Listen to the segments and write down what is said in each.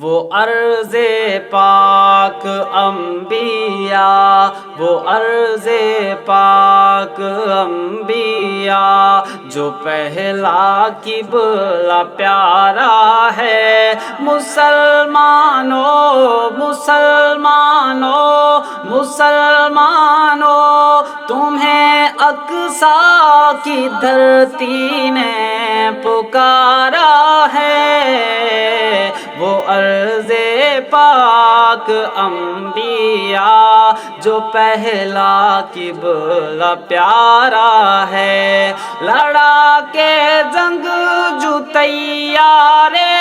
وہ عرض پاک انبیاء، وہ عرض پاک انبیاء، جو پہلا قبلہ پیارا ہے۔ مسلمانوں مسلمانوں مسلمانوں، تمہیں اقصیٰ کی دھرتی نے پکارا ہے۔ وہ عرض پاک انبیاء، جو پہلا قبلہ پیارا ہے۔ لڑا کے جنگ جو تیارے،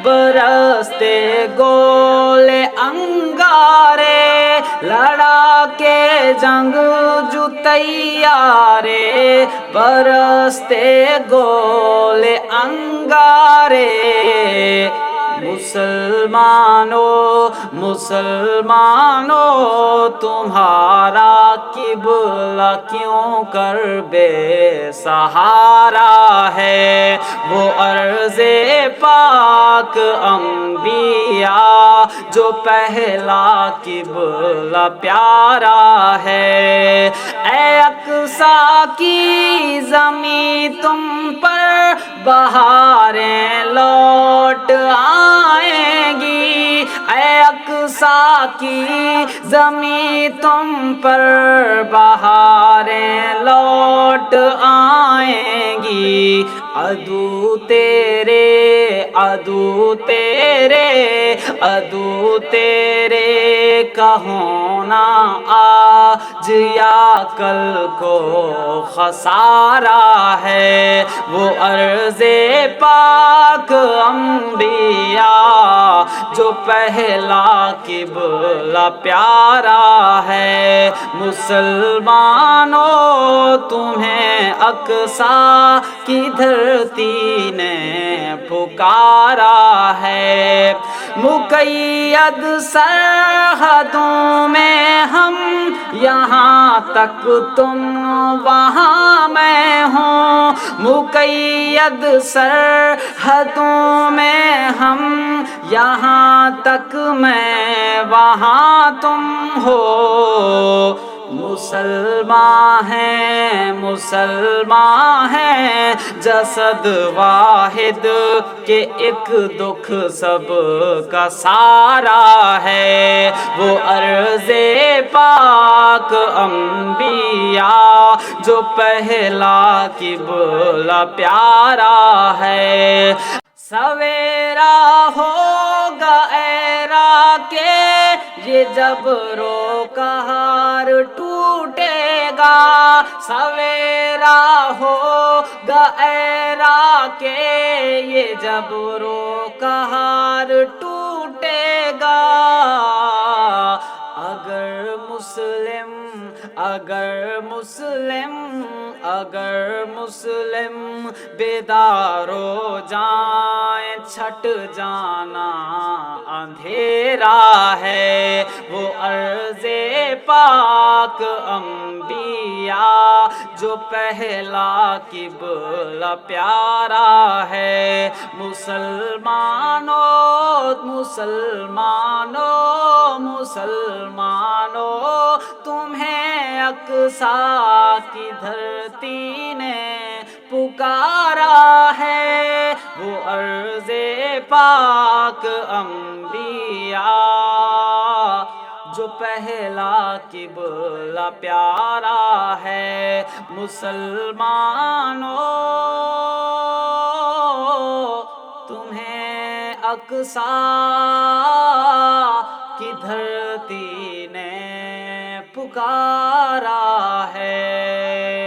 برستے گولے انگارے۔ لڑا کے جنگ جو تیارے، برستے گولے انگارے۔ مسلمانوں مسلمانوں، تمہارا قبلہ کیوں کر بے سہارا ہے۔ وہ عرض پاک انبیاء، جو پہلا قبلہ پیارا ہے۔ اے اقصیٰ کی زمیں، تم پر بہاریں لوٹ آئیں گی۔ اے اقصیٰ کی زمیں، تم پر بہاریں لوٹ آئیں گی۔ عدو تیرے عدو تیرے عدو تیرے کا ہونا آج یا کل کو خسارہ ہے۔ وہ عرض پاک انبیاء، جو پہلا قبلہ پیارا ہے۔ مسلمانوں، تمہیں اقصیٰ کی دھرتی نے پکارا ہے۔ مقید سرحدوں میں ہم، یہاں تک تم وہاں میں ہوں۔ مقید سرحدوں میں ہم، یہاں تک میں وہاں تم ہو۔ مسلمان ہیں جسد واحد کے، ایک دکھ سب کا سارا ہے۔ وہ عرض پاک انبیاء، جو پہلا قبلہ پیارا ہے۔ سویرا ہوگا اے راکے، یہ جب رو قہار ٹوٹے گا۔ سویرا ہوگا اے راکے، یہ جب رو قہار ٹوٹے گا۔ اگر مسلم بیدار ہو جائیں، چھٹ جانا اندھیرا ہے۔ وہ عرض پاک انبیاء، جو پہلا قبلہ پیارا ہے۔ مسلمانوں مسلمانوں مسلمانوں، تمہیں اقصیٰ کی دھرتی نے پکارا ہے۔ وہ عرض پاک انبیاء، جو پہلا قبلہ پیارا ہے۔ مسلمانوں، تمہیں اقصیٰ کی دھرتی نے پکارا ہے۔